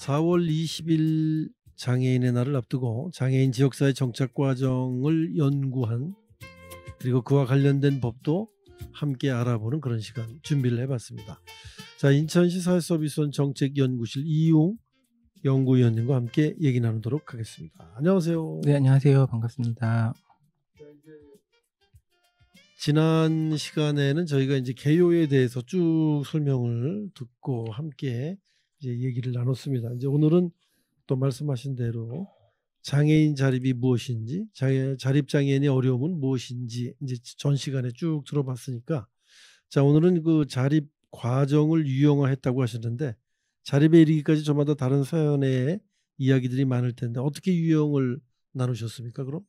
4월 20일 장애인의 날을 앞두고 장애인 지역사회 정착 과정을 연구한 그리고 그와 관련된 법도 함께 알아보는 그런 시간 준비를 해봤습니다. 자, 인천시 사회서비스원 정책연구실 이용 연구위원님과 함께 얘기 나누도록 하겠습니다. 안녕하세요. 네, 안녕하세요. 반갑습니다. 지난 시간에는 저희가 이제 개요에 대해서 쭉 설명을 듣고 함께 이제 얘기를 나눴습니다. 이제 오늘은 또 말씀하신 대로 장애인 자립이 무엇인지, 자립 장애인의 어려움은 무엇인지 이제 전 시간에 쭉 들어봤으니까, 자, 오늘은 그 자립 과정을 유형화했다고 하셨는데 자립에 이르기까지 저마다 다른 사연의 이야기들이 많을 텐데 어떻게 유형을 나누셨습니까? 그럼?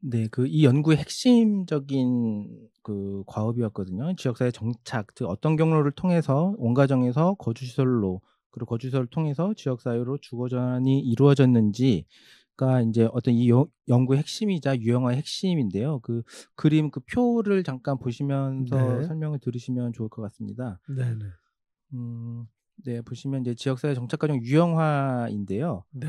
네, 이 연구의 핵심적인 그 과업이었거든요. 지역사회 정착, 즉 어떤 경로를 통해서 원가정에서 거주시설로, 그리고 거주시설을 통해서 지역사회로 주거 전환이 이루어졌는지가 이제 어떤 이 연구의 핵심이자 유형화의 핵심인데요. 그 그림, 그 표를 잠깐 보시면서 네. 설명을 들으시면 좋을 것 같습니다. 네네. 네, 보시면 이제 지역사회 정착 과정 유형화인데요. 네.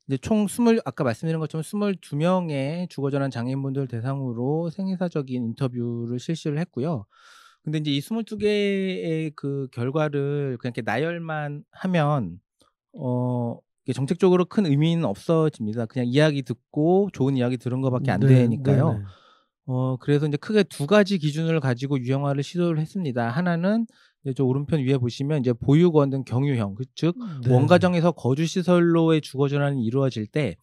이제 총 아까 말씀드린 것처럼 22명의 주거 전환 장애인분들 대상으로 생애사적인 인터뷰를 실시를 했고요. 근데 이제 이 22개의 그 결과를 그냥 이렇게 나열만 하면 이게 정책적으로 큰 의미는 없어집니다. 그냥 이야기 듣고 좋은 이야기 들은 거밖에 안 되니까요. 네네. 그래서 이제 크게 두 가지 기준을 가지고 유형화를 시도를 했습니다. 하나는 이제 저 오른편 위에 보시면 이제 보육원 등 경유형, 즉 네. 원가정에서 거주시설로의 주거 전환이 이루어질 때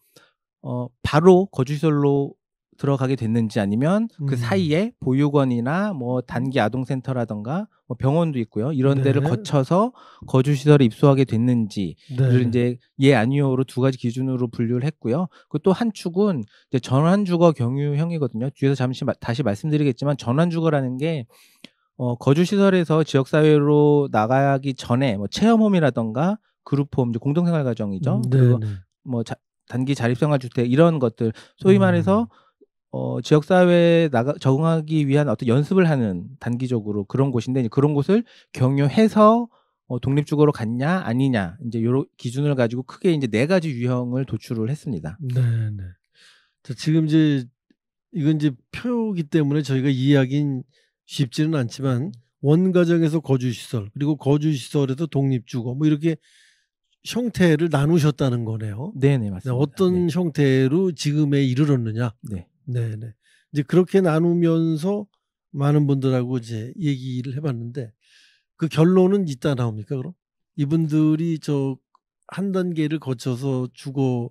바로 거주시설로 들어가게 됐는지, 아니면 그 사이에 보육원이나 뭐 단기 아동센터라든가 뭐 병원도 있고요. 이런 데를 네. 거쳐서 거주시설에 입소하게 됐는지를 네. 이제 예 아니오로 두 가지 기준으로 분류를 했고요. 그 또 한 축은 이제 전환주거 경유형이거든요. 뒤에서 잠시 다시 말씀드리겠지만 전환주거라는 게 거주시설에서 지역사회로 나가기 전에 뭐 체험홈이라던가 그룹홈, 이제 공동생활 가정이죠. 그리고 뭐 단기 자립생활주택 이런 것들, 소위 말해서 지역사회에 적응하기 위한 어떤 연습을 하는 단기적으로 그런 곳인데, 이제 그런 곳을 경유해서 독립주거로 갔냐 아니냐, 이제 요런 기준을 가지고 크게 이제 4가지 유형을 도출을 했습니다. 네네. 자, 지금 이제 이건 이제 표기 때문에 저희가 이해하긴 쉽지는 않지만 원가정에서 거주시설, 그리고 거주시설에서 독립주거 뭐 이렇게 형태를 나누셨다는 거네요. 네네, 맞습니다. 어떤 네. 형태로 지금에 이르렀느냐. 네. 네네. 이제 그렇게 나누면서 많은 분들하고 이제 얘기를 해봤는데 그 결론은 이따 나옵니까? 그럼 이분들이 저 한 단계를 거쳐서 주거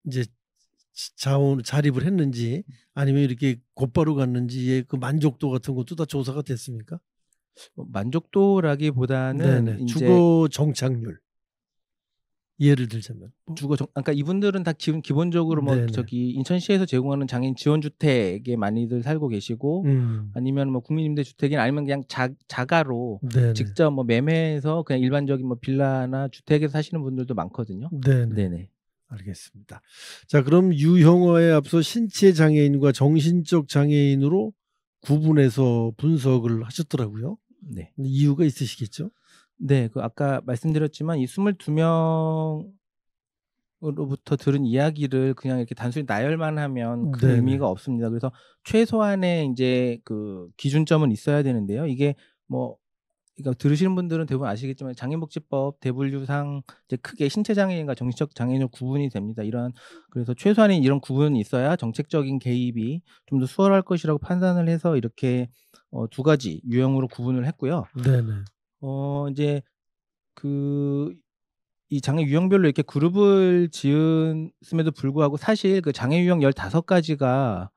이제 자립을 했는지 아니면 이렇게 곧바로 갔는지의 그 만족도 같은 것도 다 조사가 됐습니까? 만족도라기보다는 네네. 이제 주거 정착률 예를 들자면 그러니까 이분들은 다 지금 기본적으로 뭐 네네. 저기 인천시에서 제공하는 장애인 지원주택에 많이들 살고 계시고, 아니면 뭐 국민임대주택이나 아니면 그냥 자가로 네네. 직접 뭐 매매해서 그냥 일반적인 뭐 빌라나 주택에서 사시는 분들도 많거든요. 네네. 네네. 알겠습니다. 자, 그럼 유형화에 앞서 신체 장애인과 정신적 장애인으로 구분해서 분석을 하셨더라고요. 네. 이유가 있으시겠죠? 네, 그 아까 말씀드렸지만 이 22명으로부터 들은 이야기를 그냥 이렇게 단순히 나열만 하면 큰 네네. 의미가 없습니다. 그래서 최소한의 이제 그 기준점은 있어야 되는데요. 이게 뭐 그러니까 들으시는 분들은 대부분 아시겠지만 장애인복지법 대분류상 이제 크게 신체 장애인과 정신적 장애인으로 구분이 됩니다. 그래서 최소한의 이런 구분이 있어야 정책적인 개입이 좀 더 수월할 것이라고 판단을 해서 이렇게 두 가지 유형으로 구분을 했고요. 네네. 이제 이 장애 유형별로 이렇게 그룹을 지었음에도 불구하고 사실 그 장애 유형 15가지가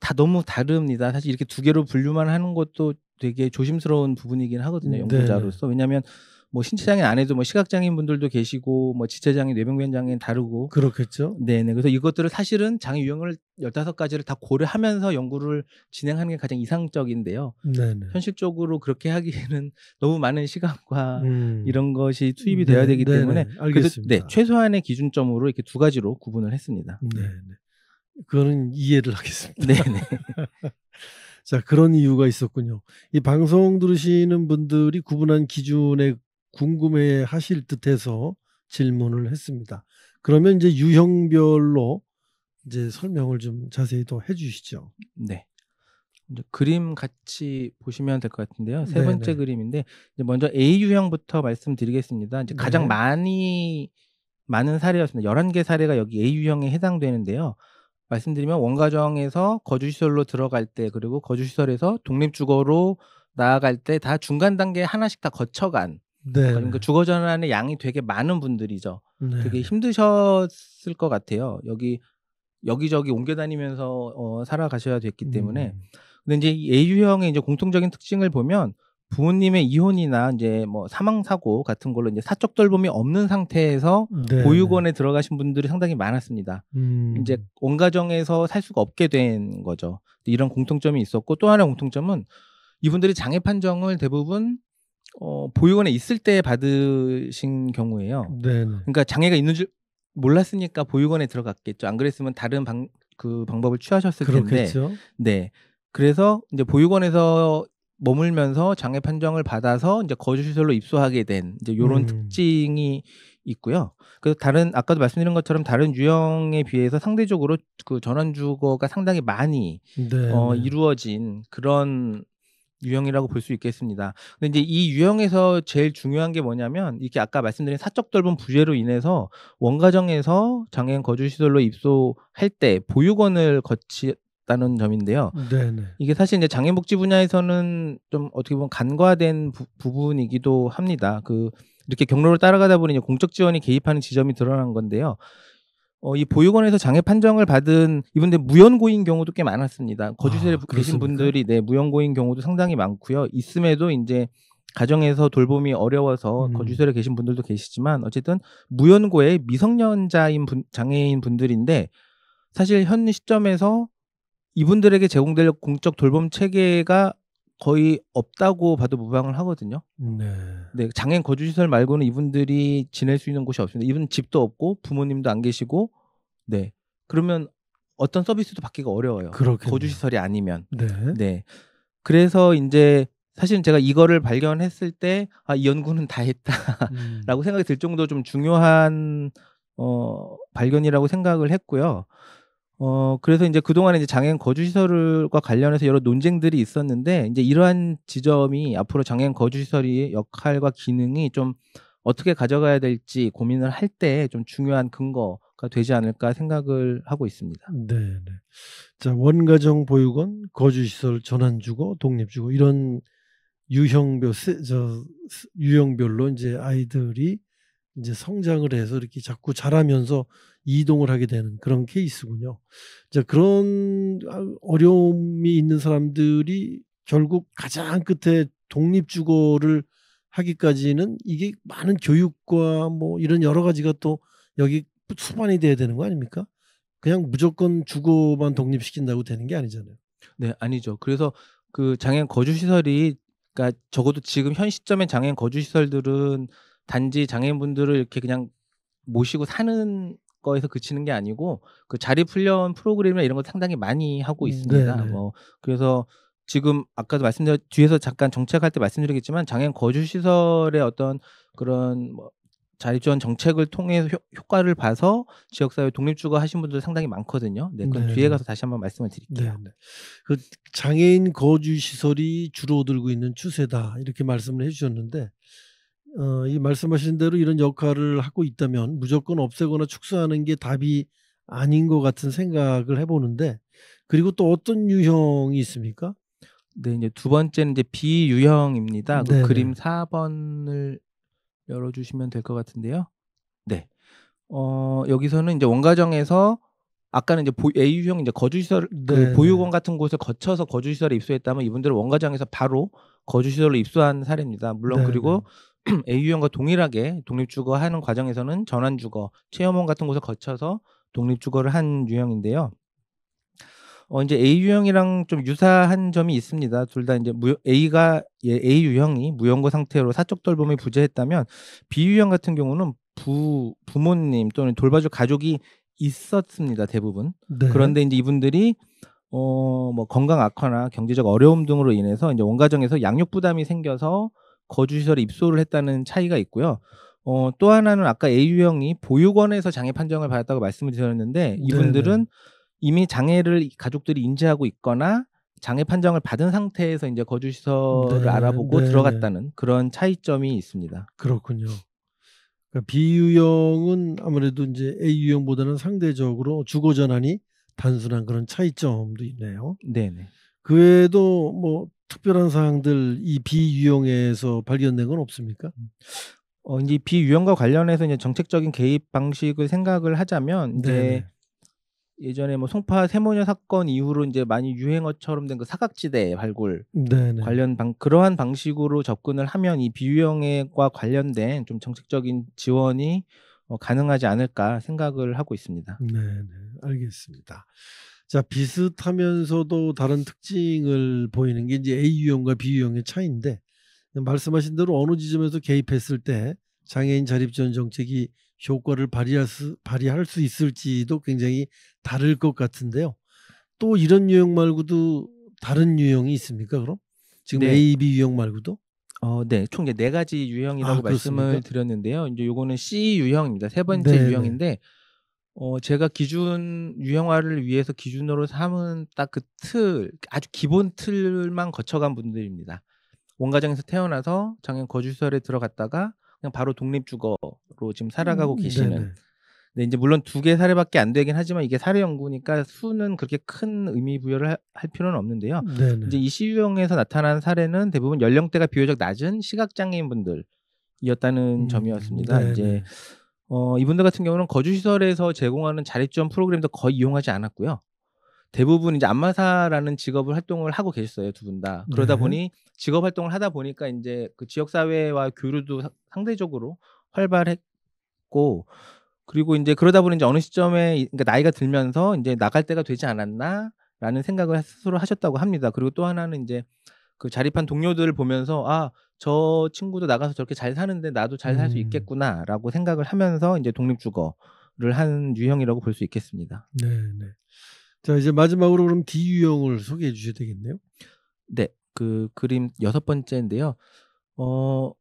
다 너무 다릅니다. 사실 이렇게 2개로 분류만 하는 것도 되게 조심스러운 부분이긴 하거든요, 연구자로서. 왜냐하면 뭐 신체 장애인 안에도 뭐 시각 장애인 분들도 계시고 뭐 지체 장애, 뇌병변 장애인 다르고. 그렇겠죠. 네네. 그래서 이것들을 사실은 장애 유형을 15가지를 다 고려하면서 연구를 진행하는 게 가장 이상적인데요. 네네. 현실적으로 그렇게 하기에는 너무 많은 시간과 이런 것이 투입이 네, 돼야 되기 네네. 때문에 그래도 알겠습니다. 최소한의 기준점으로 이렇게 2가지로 구분을 했습니다. 네네. 그거는 이해를 하겠습니다. 네네. 자, 그런 이유가 있었군요. 이 방송 들으시는 분들이 구분한 기준에 궁금해 하실 듯해서 질문을 했습니다. 그러면 이제 유형별로 이제 설명을 좀 자세히 더 해주시죠. 네. 이제 그림 같이 보시면 될 것 같은데요. 세 네, 번째 네. 그림인데 이제 먼저 A 유형부터 말씀드리겠습니다. 이제 가장 네. 많은 사례였습니다. 11개 사례가 여기 A 유형에 해당되는데요. 말씀드리면 원가정에서 거주시설로 들어갈 때 그리고 거주시설에서 독립주거로 나아갈 때 다 중간 단계 하나씩 다 거쳐간 네, 그러니까 네. 주거 전환의 양이 되게 많은 분들이죠. 네, 되게 네. 힘드셨을 것 같아요. 여기저기 옮겨 다니면서 살아가셔야 됐기 때문에. 근데 인제 이 A 유형의 이제 공통적인 특징을 보면 부모님의 이혼이나 인제 뭐 사망 사고 같은 걸로 인제 사적 돌봄이 없는 상태에서 네, 보육원에 들어가신 분들이 상당히 많았습니다. 인제 음. 원가정에서 살 수가 없게 된 거죠. 이런 공통점이 있었고 또 하나의 공통점은 이분들이 장애 판정을 대부분 보육원에 있을 때 받으신 경우예요. 네, 네. 그러니까 장애가 있는 줄 몰랐으니까 보육원에 들어갔겠죠. 안 그랬으면 다른 방법을 취하셨을 텐데. 그렇겠죠. 네. 그래서 인제 보육원에서 머물면서 장애 판정을 받아서 인제 거주시설로 입소하게 된 인제 요런 특징이 있고요. 그래서 아까도 말씀드린 것처럼 다른 유형에 비해서 상대적으로 그 전환주거가 상당히 많이 네, 네. 이루어진 그런 유형이라고 볼 수 있겠습니다. 근데 인제 이 유형에서 제일 중요한 게 뭐냐면 이렇게 아까 말씀드린 사적 돌봄 부재로 인해서 원가정에서 장애인 거주시설로 입소할 때 보육원을 거쳤다는 점인데요. 네, 네. 이게 사실 이제 장애인복지 분야에서는 좀 어떻게 보면 간과된 부분이기도 합니다. 이렇게 경로를 따라가다 보니 이제 공적 지원이 개입하는 지점이 드러난 건데요. 이 보육원에서 장애 판정을 받은 이분들 무연고인 경우도 꽤 많았습니다. 거주시설에 계신 그렇습니까? 분들이 네 무연고인 경우도 상당히 많고요. 있음에도 인제 가정에서 돌봄이 어려워서 거주시설에 계신 분들도 계시지만 어쨌든 무연고의 미성년자인 장애인 분들인데 사실 현 시점에서 이분들에게 제공될 공적 돌봄 체계가 거의 없다고 봐도 무방을 하거든요. 네. 네. 장애인 거주시설 말고는 이분들이 지낼 수 있는 곳이 없습니다. 이분은 집도 없고 부모님도 안 계시고 네. 그러면 어떤 서비스도 받기가 어려워요, 그렇겠네요. 거주시설이 아니면. 네. 네. 그래서 인제 사실은 제가 이거를 발견했을 때 '아 이 연구는 다 했다.'라고 생각이 들 정도로 좀 중요한 발견이라고 생각을 했고요. 그래서 인제 그동안에 이제 장애인 거주시설과 관련해서 여러 논쟁들이 있었는데 인제 이러한 지점이 앞으로 장애인 거주시설의 역할과 기능이 좀 어떻게 가져가야 될지 고민을 할 때 좀 중요한 근거가 되지 않을까 생각을 하고 있습니다. 네, 네. 자, 원가정 보육원, 거주시설, 전환주거, 독립주거 이런 유형별로 인제 아이들이 인제 성장을 해서 이렇게 자꾸 자라면서 이동을 하게 되는 그런 케이스군요. 자, 그런 어려움이 있는 사람들이 결국 가장 끝에 독립주거를 하기까지는 이게 많은 교육과 뭐 이런 여러 가지가 또 여기 수반이 돼야 되는 거 아닙니까? 그냥 무조건 주거만 독립시킨다고 되는 게 아니잖아요. 네 아니죠. 그래서 장애인 거주시설이 그러니까 적어도 지금 현 시점의 장애인 거주시설들은 단지 장애인분들을 이렇게 그냥 모시고 사는 거에서 그치는 게 아니고 자립 훈련 프로그램이나 이런 걸 상당히 많이 하고 있습니다. 네네. 그래서 지금 아까도 뒤에서 잠깐 정책할 때 말씀드리겠지만 장애인 거주시설의 어떤 그런 자립 지원 정책을 통해서 효과를 봐서 지역사회 독립주거 하신 분들 상당히 많거든요. 네 그건 뒤에 네네. 가서 다시 한번 말씀을 드릴게요. 네네. 그 장애인 거주 시설이 줄어들고 있는 추세다 이렇게 말씀을 해 주셨는데 이 말씀하신 대로 이런 역할을 하고 있다면 무조건 없애거나 축소하는 게 답이 아닌 것 같은 생각을 해 보는데 그리고 또 어떤 유형이 있습니까? 네 인제 두 번째는 이제 B 유형입니다. 그림 네네. 4 번을 열어 주시면 될 것 같은데요. 네. 여기서는 인제 원가정에서 아까는 이제 A 유형 인제 거주시설 네네. 보육원 같은 곳을 거쳐서 거주시설에 입소했다면 이분들은 원가정에서 바로 거주시설로 입소한 사례입니다. 물론 네네. 그리고 A 유형과 동일하게 독립주거하는 과정에서는 전환주거, 체험원 같은 곳을 거쳐서 독립주거를 한 유형인데요. 인제 A 유형이랑 좀 유사한 점이 있습니다. 둘 다 인제 A 유형이 무연고 상태로 사적 돌봄이 부재했다면 B 유형 같은 경우는 부모님 또는 돌봐줄 가족이 있었습니다, 대부분. 네. 그런데 인제 이분들이 건강 악화나 경제적 어려움 등으로 인해서 인제 원가정에서 양육 부담이 생겨서 거주 시설에 입소를 했다는 차이가 있고요. 또 하나는 아까 A 유형이 보육원에서 장애 판정을 받았다고 말씀을 드렸는데, 네네. 이분들은 이미 장애를 가족들이 인지하고 있거나 장애 판정을 받은 상태에서 인제 거주 시설을 네. 알아보고 네네. 들어갔다는 그런 차이점이 있습니다. 그렇군요. 그러니까 B 유형은 아무래도 인제 A 유형보다는 상대적으로 주거 전환이 단순한 그런 차이점도 있네요. 네네. 그 외에도 뭐 특별한 사항들 이 B 유형에서 발견된 건 없습니까? 인제 비유형과 관련해서 인제 정책적인 개입 방식을 생각을 하자면, 인제 네네. 예전에 뭐 송파 세모녀 사건 이후로 인제 많이 유행어처럼 된 그 사각지대 발굴 네네. 관련 그러한 방식으로 접근을 하면 이 비유형과 관련된 좀 정책적인 지원이 가능하지 않을까 생각을 하고 있습니다. 네네. 알겠습니다. 자, 비슷하면서도 다른 특징을 보이는 게 이제 A 유형과 B 유형의 차이인데, 말씀하신 대로 어느 지점에서 개입했을 때 장애인 자립 지원 정책이 효과를 발휘할 수 있을지도 굉장히 다를 것 같은데요. 또 이런 유형 말고도 다른 유형이 있습니까 그럼? 지금 네. A, B 유형 말고도? 네. 총 이제 4 가지 아, 유형이라고 그렇습니까? 말씀을 드렸는데요. 인제 요거는 C 유형입니다. 세 번째 네네. 유형인데, 제가 기준 유형화를 위해서 기준으로 삼은 딱 그 틀, 아주 기본 틀만 거쳐간 분들입니다. 원가정에서 태어나서 장애인 거주시설에 들어갔다가 그냥 바로 독립주거로 지금 살아가고 계시는. 네네. 네, 인제 물론 2개 사례밖에 안 되긴 하지만 이게 사례 연구니까 수는 그렇게 큰 의미 부여를 할 필요는 없는데요. 인제 네네. 이 C 유형에서 나타난 사례는 대부분 연령대가 비교적 낮은 시각장애인분들이었다는 점이었습니다. 인제 네네. 이분들 같은 경우는 거주시설에서 제공하는 자립지원 프로그램도 거의 이용하지 않았고요. 대부분 이제 안마사라는 직업을 활동을 하고 계셨어요, 두 분 다. 그러다 네. 보니 직업 활동을 하다 보니까 인제 그 지역 사회와 교류도 상대적으로 활발했고, 그리고 인제 그러다 보니 인제 어느 시점에 그러니까 나이가 들면서 인제 '나갈 때가 되지 않았나.'라는 생각을 스스로 하셨다고 합니다. 그리고 또 하나는 인제 그 자립한 동료들을 보면서 '아, 저 친구도 나가서 저렇게 잘 사는데 나도 잘 살 수 음. 있겠구나.'라고 생각을 하면서 인제 독립주거를 한 유형이라고 볼 수 있겠습니다. 네네. 자, 이제 마지막으로 그럼 D 유형을 소개해 주셔야 되겠네요. 네. 그 그림 6번째인데요. 어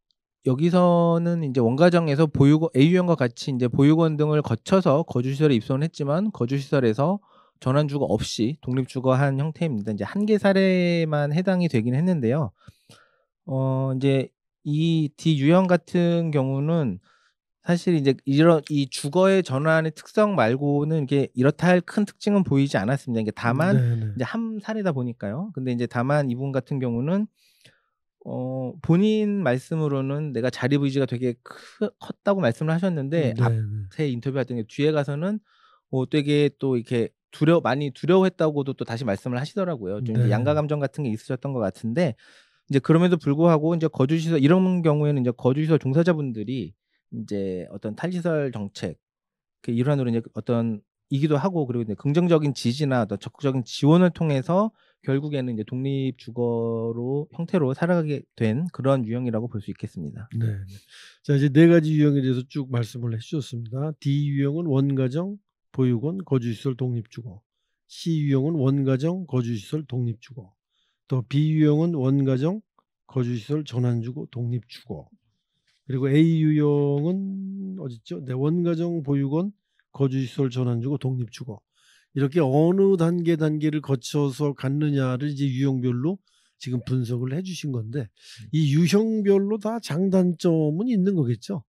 여기서는 인제 원가정에서 보육원 A유형과 같이 인제 보육원 등을 거쳐서 거주시설에 입소는 했지만 거주시설에서 전환주거 없이 독립주거한 형태입니다. 인제 1개 사례만 해당이 되긴 했는데요. 인제 이 D 유형 같은 경우는 사실 이제 이런 이 주거의 전환의 특성 말고는 이게 이렇다 할 큰 특징은 보이지 않았습니다. 이게 다만 네네. 이제 한 사례다 보니까요. 근데 인제 다만 이분 같은 경우는 본인 말씀으로는 내가 자립 의지가 되게 컸다고 말씀을 하셨는데, 네네. 앞에 인터뷰했던 게 뒤에 가서는 되게 또 이렇게 많이 두려워했다고도 또 다시 말씀을 하시더라고요. 좀 이제 양가 네. 감정 같은 게 있으셨던 것 같은데, 이제 그럼에도 불구하고 인제 거주시설 이런 경우에는 인제 거주시설 종사자분들이 인제 어떤 탈시설 정책 그 일환으로 인제 어떤 이기도 하고, 그리고 이제 긍정적인 지지나 어떤 적극적인 지원을 통해서 결국에는 이제 독립 주거로 형태로 살아가게 된 그런 유형이라고 볼 수 있겠습니다. 네네. 자, 이제 4 가지 유형에 대해서 쭉 말씀을 해 주셨습니다. D 유형은 원가정, 보육원, 거주시설, 독립주거. C 유형은 원가정, 거주시설, 독립주거. 또 B 유형은 원가정, 거주시설, 전환주거, 독립주거. 그리고 A 유형은 어디 있죠? 네, 원가정, 보육원, 거주시설, 전환주거, 독립주거. 이렇게 어느 단계를 거쳐서 갔느냐를 이제 유형별로 지금 분석을 해 주신 건데, 이 유형별로 다 장단점은 있는 거겠죠?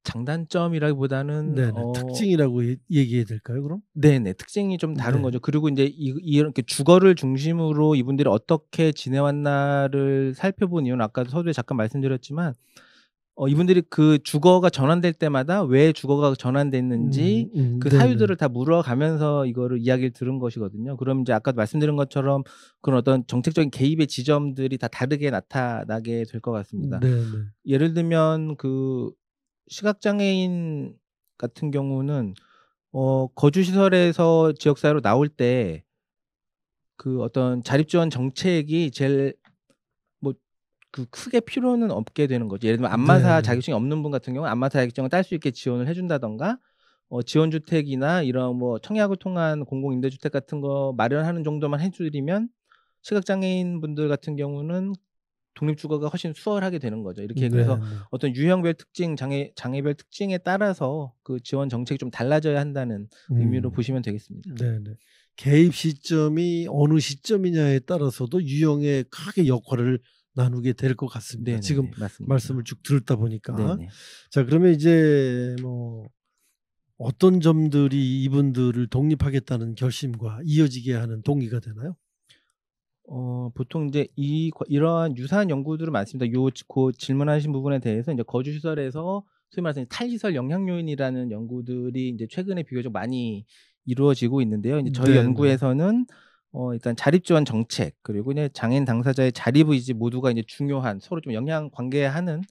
장단점이라기보다는 네네. 특징이라고 얘기해야 될까요 그럼? 네네. 특징이 좀 다른 네. 거죠. 그리고 인제 이렇게 주거를 중심으로 이분들이 어떻게 지내왔나를 살펴본 이유는 아까도 서두에 잠깐 말씀드렸지만, 이분들이 그 주거가 전환될 때마다 왜 주거가 전환됐는지 그 네네. 사유들을 다 물어가면서 이거를 이야기를 들은 것이거든요. 그럼 인제 아까도 말씀드린 것처럼 그런 어떤 정책적인 개입의 지점들이 다 다르게 나타나게 될 것 같습니다. 네네. 예를 들면 그 시각장애인 같은 경우는 거주시설에서 지역사회로 나올 때 그 어떤 자립지원 정책이 제일 뭐 크게 필요는 없게 되는 거죠. 예를 들면 안마사 네네. 자격증이 없는 분 같은 경우는 안마사 자격증을 딸 수 있게 지원을 해 준다든가, 지원주택이나 이런 뭐 청약을 통한 공공임대주택 같은 거 마련하는 정도만 해 드리면 시각장애인 분들 같은 경우는 독립주거가 훨씬 수월하게 되는 거죠. 이렇게 네, 그래서 네. 어떤 유형별 특징, 장애별 특징에 따라서 그 지원 정책이 좀 달라져야 한다는 의미로 보시면 되겠습니다. 네, 네. 개입 시점이 어느 시점이냐에 따라서도 유형에 크게 역할을 나누게 될 것 같습니다. 네네네. 지금 맞습니다. 말씀을 쭉 듣다 보니까. 네네. 자, 그러면 이제 뭐 어떤 점들이 이분들을 독립하겠다는 결심과 이어지게 하는 동기가 되나요? 보통 이제 이러한 유사한 연구들은 많습니다. 그 질문하신 부분에 대해서 이제 거주 시설에서 소위 말해서 탈시설 영향 요인이라는 연구들이 이제 최근에 비교적 많이 이루어지고 있는데요. 이제 저희 네, 연구에서는 일단 자립 지원 정책, 그리고 이제 장애인 당사자의 자립 의지 모두가 이제 중요한, 서로 좀 영향 관계하는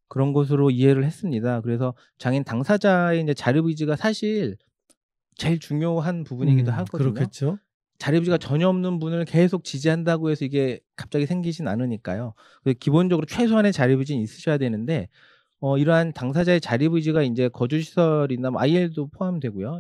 그런 것으로 이해를 했습니다. 그래서 장애인 당사자의 이제 자립 의지가 사실 제일 중요한 부분이기도 하거든요. 그렇겠죠. 자립 의지가 전혀 없는 분을 계속 지지한다고 해서 이게 갑자기 생기진 않으니까요. 기본적으로 최소한의 자립 의지는 있으셔야 되는데, 이러한 당사자의 자립 의지가 인제 거주 시설이나 뭐 IL도 포함되고요.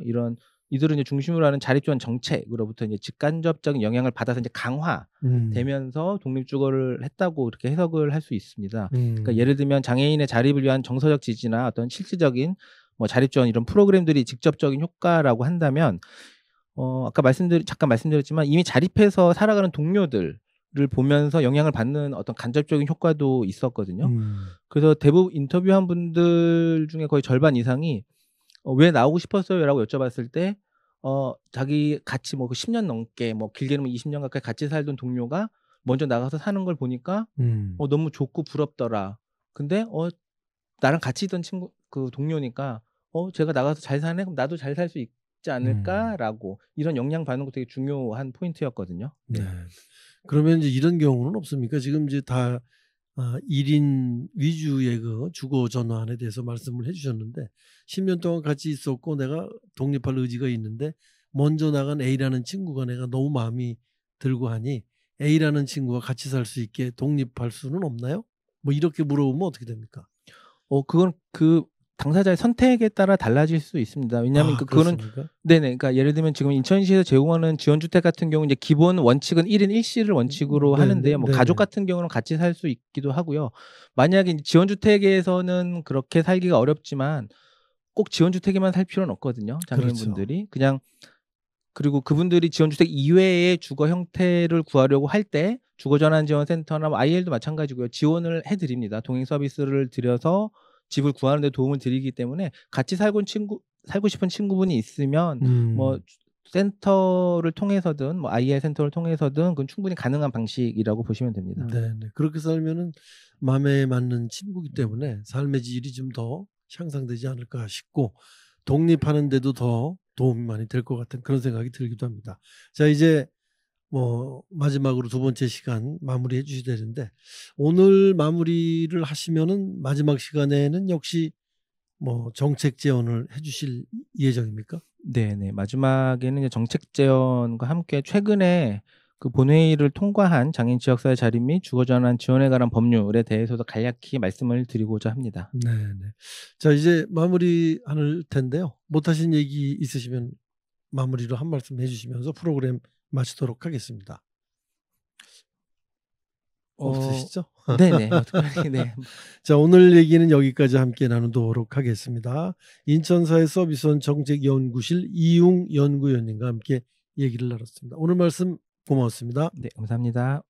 이들을 이제 중심으로 하는 자립 지원 정책으로부터 이제 직간접적인 영향을 받아서 이제 강화되면서 독립주거를 했다고 이렇게 해석을 할 수 있습니다. 그러니까 예를 들면 장애인의 자립을 위한 정서적 지지나 어떤 실질적인 뭐 자립 지원 이런 프로그램들이 직접적인 효과라고 한다면, 아까 잠깐 말씀드렸지만 이미 자립해서 살아가는 동료들을 보면서 영향을 받는 어떤 간접적인 효과도 있었거든요. 그래서 대부분 인터뷰한 분들 중에 거의 절반 이상이 "왜 나오고 싶었어요?"라고 여쭤봤을 때 자기 같이 뭐 그 10년 넘게, 뭐 길게는 20년 가까이 같이 살던 동료가 먼저 나가서 사는 걸 보니까 너무 좋고 부럽더라. 근데 나랑 같이 있던 친구 그 동료니까 쟤가 나가서 잘 사네? 그럼 나도 잘 살 수 있지 않을까라고, 이런 영향받는 거 되게 중요한 포인트였거든요. 네. 네. 그러면 이제 이런 경우는 없습니까? 지금 이제 다 1인 위주의 그 주거 전환에 대해서 말씀을 해 주셨는데 10년 동안 같이 있었고 내가 독립할 의지가 있는데 먼저 나간 A라는 친구가 내가 너무 마음이 들고 하니 A라는 친구와 같이 살 수 있게 독립할 수는 없나요? 뭐 이렇게 물어보면 어떻게 됩니까? 그건 그 당사자의 선택에 따라 달라질 수 있습니다. 왜냐하면 그거는, 그렇습니까? 네네. 그러니까 예를 들면 지금 인천시에서 제공하는 지원주택 같은 경우는 이제 기본 원칙은 1인 1실을 원칙으로 하는데요. 뭐 가족 같은 경우는 같이 살 수 있기도 하고요. 만약에 이제 지원주택에서는 그렇게 살기가 어렵지만 꼭 지원주택에만 살 필요는 없거든요, 장애인분들이. 그냥, 그리고 그분들이 지원주택 이외의 주거 형태를 구하려고 할 때 주거전환지원센터나 뭐 IL도 마찬가지고요. 지원을 해 드립니다. 동행 서비스를 드려서 집을 구하는 데 도움을 드리기 때문에 같이 살고 싶은 친구분이 있으면 뭐 센터를 통해서든 뭐 IL 센터를 통해서든 그건 충분히 가능한 방식이라고 보시면 됩니다. 네네. 그렇게 살면은 마음에 맞는 친구이기 때문에 삶의 질이 좀 더 향상되지 않을까 싶고 독립하는 데도 더 도움이 많이 될 것 같은 그런 생각이 들기도 합니다. 자, 이제 뭐 마지막으로 두 번째 시간 마무리해 주셔야 되는데 오늘 마무리를 하시면은 마지막 시간에는 역시 뭐 정책 제언을 해 주실 예정입니까? 네네. 마지막에는 이제 정책 제언과 함께 최근에 그 본회의를 통과한 장애인 지역사회 자립 및 주거전환 지원에 관한 법률에 대해서도 간략히 말씀을 드리고자 합니다. 네네. 자, 이제 마무리할 텐데요. 못하신 얘기 있으시면 마무리로 한 말씀 해 주시면서 프로그램 마치도록 하겠습니다. 없으시죠? 네네. 특별히 네. 자, 오늘 얘기는 여기까지 함께 나누도록 하겠습니다. 인천사회 서비스원 정책연구실 이웅 연구위원님과 함께 얘기를 나눴습니다. 오늘 말씀 고맙습니다. 네, 감사합니다.